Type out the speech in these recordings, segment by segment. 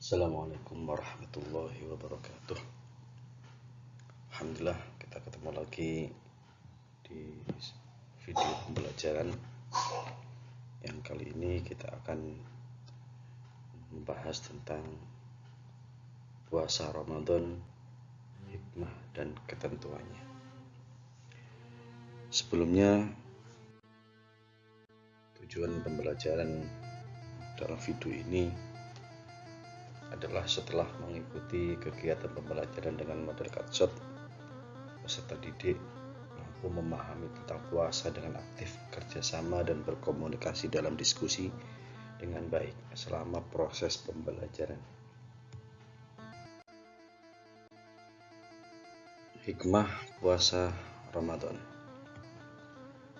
Assalamualaikum warahmatullahi wabarakatuh. Alhamdulillah, kita ketemu lagi di video pembelajaran yang kali ini kita akan membahas tentang puasa Ramadan, hikmah dan ketentuannya. Sebelumnya, tujuan pembelajaran dalam video ini adalah setelah mengikuti kegiatan pembelajaran dengan model Katshot, peserta didik mampu memahami tentang puasa dengan aktif, kerjasama dan berkomunikasi dalam diskusi dengan baik selama proses pembelajaran. Hikmah puasa Ramadan.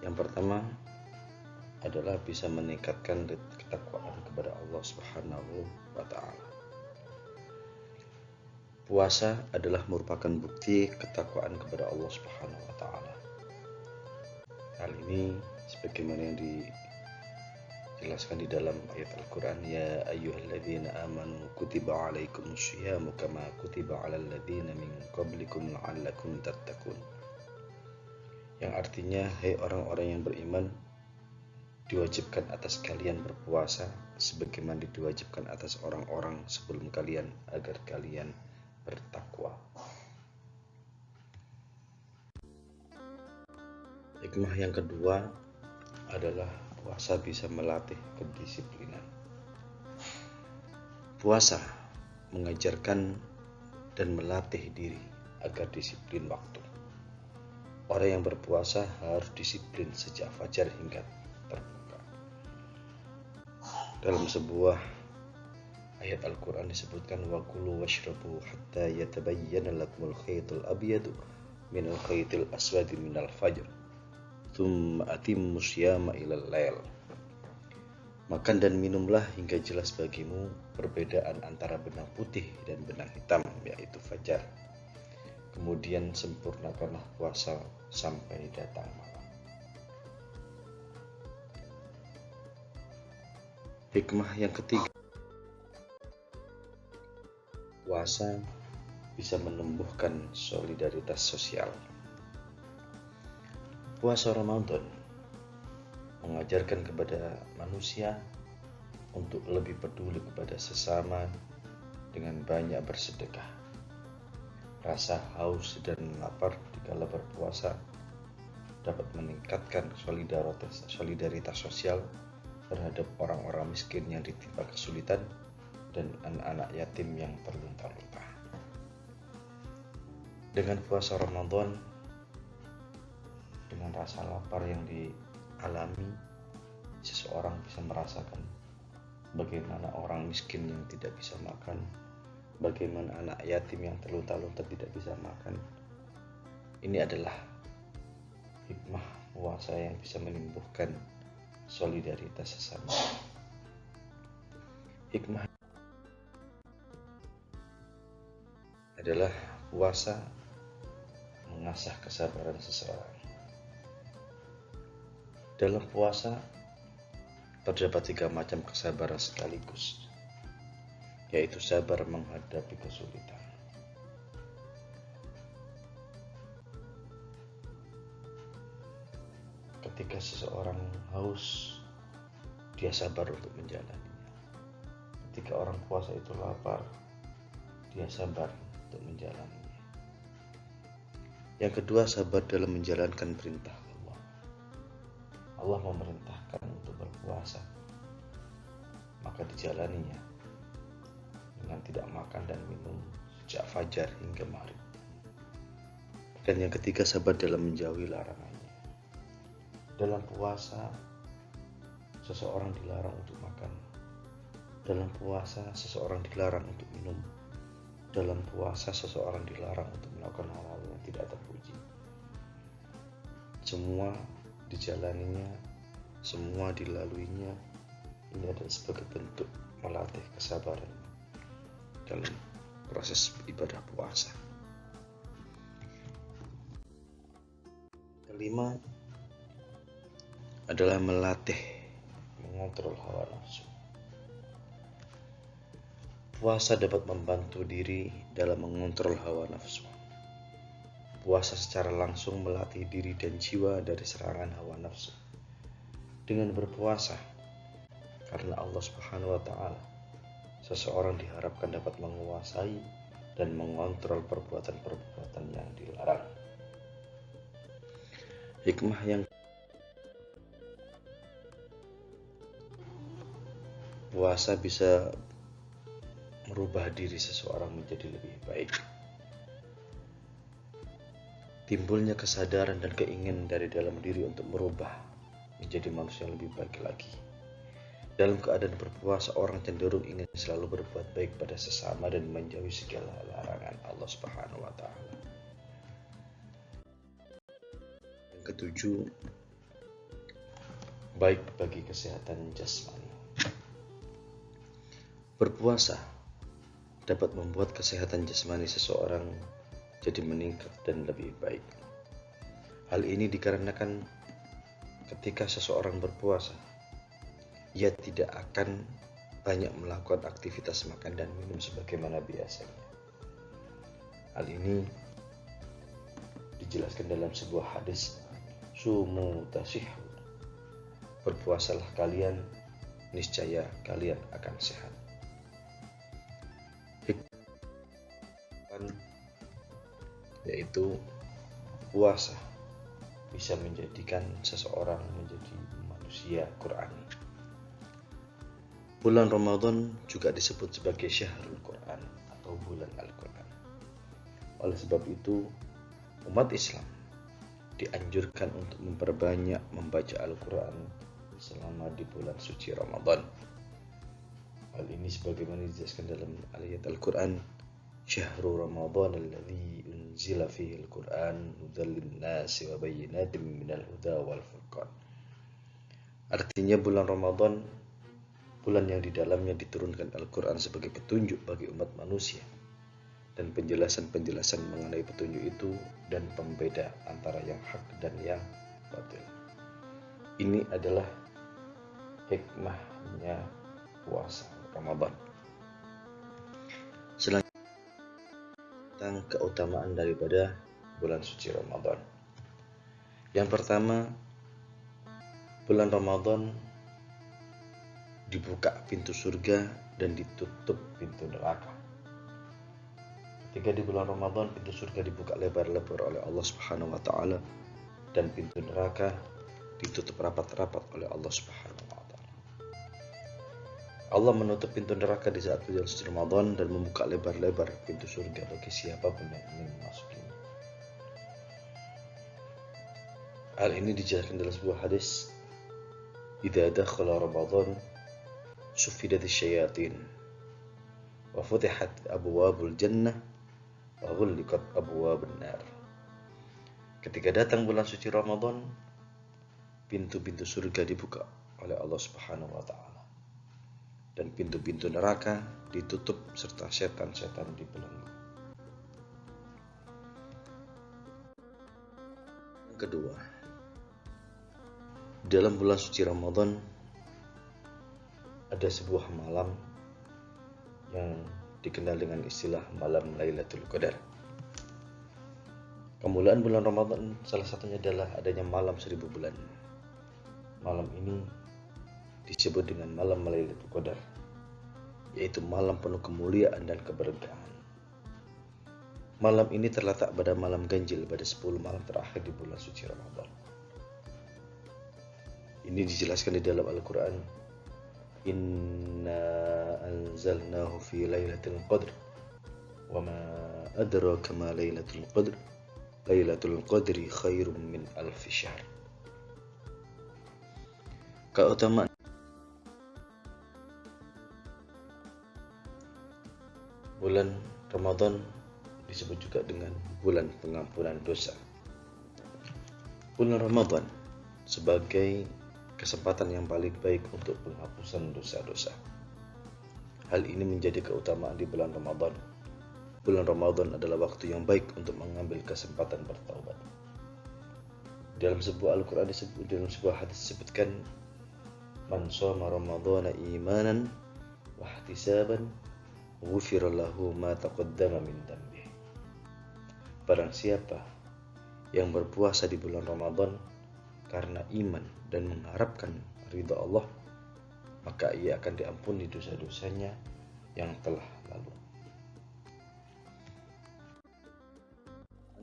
Yang pertama adalah bisa meningkatkan ketakwaan kepada Allah Subhanahu wa Ta'ala. Puasa adalah merupakan bukti ketakwaan kepada Allah Subhanahu wa Ta'ala. Hal ini sebagaimana yang dijelaskan di dalam ayat Al-Quran, ya ayyuhalladzina amanu kutiba alaikumusyiyamu kama kutiba alal ladzina min qablikum la'allakum tattaqun. Yang artinya, hai orang-orang yang beriman, diwajibkan atas kalian berpuasa sebagaimana diwajibkan atas orang-orang sebelum kalian agar kalian bertakwa. Hikmah yang kedua adalah puasa bisa melatih kedisiplinan. Puasa mengajarkan dan melatih diri agar disiplin waktu. Orang yang berpuasa harus disiplin sejak fajar hingga berbuka. Dalam sebuah ayat Al-Quran disebutkan wa kulu washrabu hatta yatabayyana lakumul khaytul abyadu minal khaytil aswadi minal fajr thumma atimmu syiyama ilal lail. Makan dan minumlah hingga jelas bagimu perbedaan antara benang putih dan benang hitam, yaitu fajar. Kemudian sempurnakanlah puasa sampai datang malam. Hikmah yang ketiga, puasa bisa menumbuhkan solidaritas sosial. Puasa Ramadan mengajarkan kepada manusia untuk lebih peduli kepada sesama dengan banyak bersedekah. Rasa haus dan lapar dikala berpuasa dapat meningkatkan solidaritas sosial terhadap orang-orang miskin yang ditimpa kesulitan dan anak-anak yatim yang terlunta-lunta. Dengan puasa Ramadan, dengan rasa lapar yang dialami, seseorang bisa merasakan bagaimana orang miskin yang tidak bisa makan, bagaimana anak yatim yang terlunta-lunta tidak bisa makan. Ini adalah hikmah puasa yang bisa menumbuhkan solidaritas sesama. Hikmah adalah puasa mengasah kesabaran seseorang. Dalam puasa terdapat 3 macam kesabaran sekaligus, yaitu sabar menghadapi kesulitan, ketika seseorang haus, dia sabar untuk menjalaninya. Ketika orang puasa itu lapar, dia sabar untuk menjalaninya. Yang kedua, sabar dalam menjalankan perintah Allah. Allah memerintahkan untuk berpuasa, maka dijalaninya dengan tidak makan dan minum sejak fajar hingga maghrib. Dan yang ketiga, sabar dalam menjauhi larangannya. Dalam puasa, seseorang dilarang untuk makan. Dalam puasa, seseorang dilarang untuk minum. Dalam puasa, seseorang dilarang untuk melakukan hal-hal yang tidak terpuji. Semua dijalaninya, semua dilaluinya. Ini adalah sebagai bentuk melatih kesabaran dalam proses ibadah puasa. Kelima adalah melatih mengontrol hawa nafsu. Puasa dapat membantu diri dalam mengontrol hawa nafsu. Puasa secara langsung melatih diri dan jiwa dari serangan hawa nafsu. Dengan berpuasa, karena Allah Subhanahu wa Ta'ala, seseorang diharapkan dapat menguasai dan mengontrol perbuatan-perbuatan yang dilarang. Hikmah yang puasa bisa merubah diri seseorang menjadi lebih baik. Timbulnya kesadaran dan keinginan dari dalam diri untuk merubah menjadi manusia yang lebih baik lagi. Dalam keadaan berpuasa, orang cenderung ingin selalu berbuat baik pada sesama dan menjauhi segala larangan Allah Subhanahu wa Ta'ala. Yang ketujuh, baik bagi kesehatan jasmani. Berpuasa dapat membuat kesehatan jasmani seseorang jadi meningkat dan lebih baik. Hal ini dikarenakan ketika seseorang berpuasa, ia tidak akan banyak melakukan aktivitas makan dan minum sebagaimana biasanya. Hal ini dijelaskan dalam sebuah hadis, sumu tasihhu, berpuasalah kalian, niscaya kalian akan sehat. Yaitu puasa bisa menjadikan seseorang menjadi manusia Qur'ani. Bulan Ramadan juga disebut sebagai Syahrul Quran atau bulan Al-Quran. Oleh sebab itu, umat Islam dianjurkan untuk memperbanyak membaca Al-Quran selama di bulan suci Ramadan. Hal ini sebagaimana dijelaskan dalam ayat Al-Quran, Syahrul Ramadan alladzi unzila fihi al-Quran hudan lin-nasi wa bayyinatin minal huda wal furqan. Artinya bulan Ramadan, bulan yang di dalamnya diturunkan Al-Quran sebagai petunjuk bagi umat manusia dan penjelasan-penjelasan mengenai petunjuk itu dan pembeda antara yang hak dan yang batil. Ini adalah hikmahnya puasa Ramadan. Selanjutnya tentang keutamaan daripada bulan suci Ramadan. Yang pertama, bulan Ramadan dibuka pintu surga dan ditutup pintu neraka. Ketika di bulan Ramadan, pintu surga dibuka lebar-lebar oleh Allah Subhanahu wa Ta'ala dan pintu neraka ditutup rapat-rapat oleh Allah Subhanahu wa Ta'ala. Allah menutup pintu neraka di saat bulan suci Ramadan dan membuka lebar-lebar pintu surga bagi siapapun yang ingin memasukinya. Hal ini dijelaskan dalam sebuah hadis, "Idza dakhala Ramadan, suffidatis syayatin, wa futihat abwabul jannah, wa ghulliqat abwabun nar." Ketika datang bulan suci Ramadan, pintu-pintu surga dibuka oleh Allah Subhanahu wa Ta'ala dan pintu-pintu neraka ditutup serta setan-setan dibelenggu. Yang kedua, dalam bulan suci Ramadan ada sebuah malam yang dikenal dengan istilah malam Lailatul Qadar. Kemuliaan bulan Ramadan salah satunya adalah adanya malam 1000 bulan. Malam ini disebut dengan malam Lailatul Qadar, yaitu malam penuh kemuliaan dan keberkahan. Malam ini terletak pada malam ganjil pada 10 malam terakhir di bulan suci Ramadan. Ini dijelaskan di dalam Al-Quran, Inna anzalnahu fi Lailatul Qadr wa ma adraka ma Lailatul Qadr Lailatul Qadri khairum min alfi syahr. Keutamaan bulan Ramadan disebut juga dengan bulan pengampunan dosa. Bulan Ramadan sebagai kesempatan yang paling baik untuk penghapusan dosa-dosa. Hal ini menjadi keutamaan di bulan Ramadan. Bulan Ramadan adalah waktu yang baik untuk mengambil kesempatan bertaubat. Dalam sebuah Al-Quran dalam sebuah hadis disebutkan, Man shoma Ramadhana imanan wa ihtisaban ghufira lahu ma taqaddama min dhanbi. Barang siapa yang berpuasa di bulan Ramadan karena iman dan mengharapkan ridha Allah, maka ia akan diampuni dosa-dosanya yang telah lalu.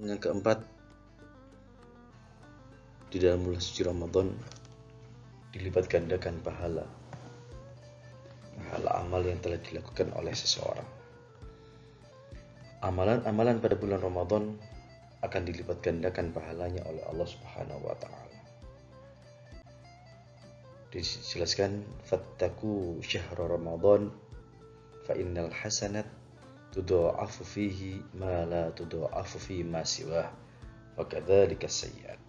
Yang keempat, di dalam bulan suci Ramadan dilipat gandakan pahala amal yang telah dilakukan oleh seseorang. Amalan-amalan pada bulan Ramadan akan dilipat gandakan pahalanya oleh Allah Subhanahu wa taala. Dijelaskan, fattaku syahra Ramadan fa innal hasanat tudha'afu fihi ma la tudha'afu fi ma siwah wa kadzalika sayyi'at.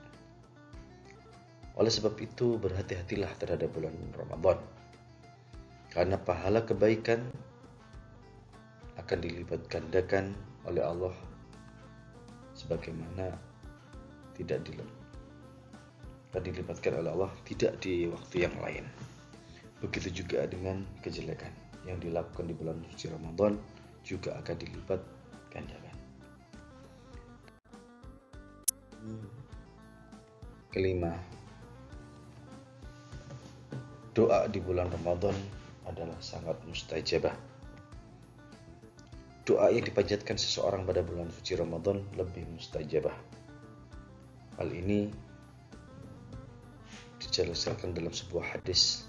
Oleh sebab itu, berhati-hatilah terhadap bulan Ramadan, karena pahala kebaikan akan dilipat gandakan oleh Allah sebagaimana tidak dilipatkan oleh Allah tidak di waktu yang lain. Begitu juga dengan kejelekan yang dilakukan di bulan suci Ramadan juga akan dilipat gandakan. Kelima, doa di bulan Ramadan adalah sangat mustajabah. Doa yang dipanjatkan seseorang pada bulan suci Ramadan lebih mustajabah. Hal ini dijelaskan dalam sebuah hadis.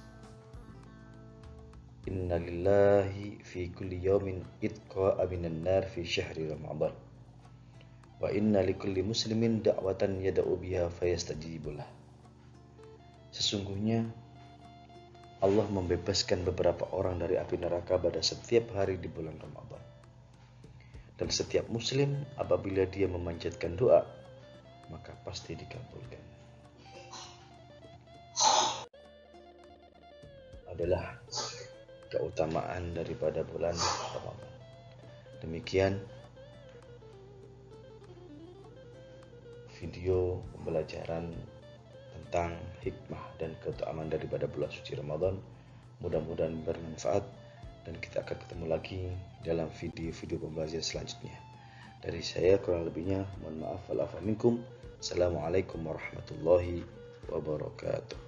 Inna lillahi fi kulli yawmin itqa'a minan nar fi syahri Ramadan. Wa inna likulli muslimin da'watan yada'u biha fayastajibulah. Sesungguhnya Allah membebaskan beberapa orang dari api neraka pada setiap hari di bulan Ramadan. Dan setiap muslim apabila dia memanjatkan doa, maka pasti dikabulkan. Adalah keutamaan daripada bulan Ramadan. Demikian video pembelajaran tentang hikmah dan keutamaan daripada bulan suci Ramadan. Mudah-mudahan bermanfaat dan kita akan ketemu lagi dalam video-video pembelajaran selanjutnya. Dari saya kurang lebihnya mohon maaf. Assalamualaikum warahmatullahi wabarakatuh.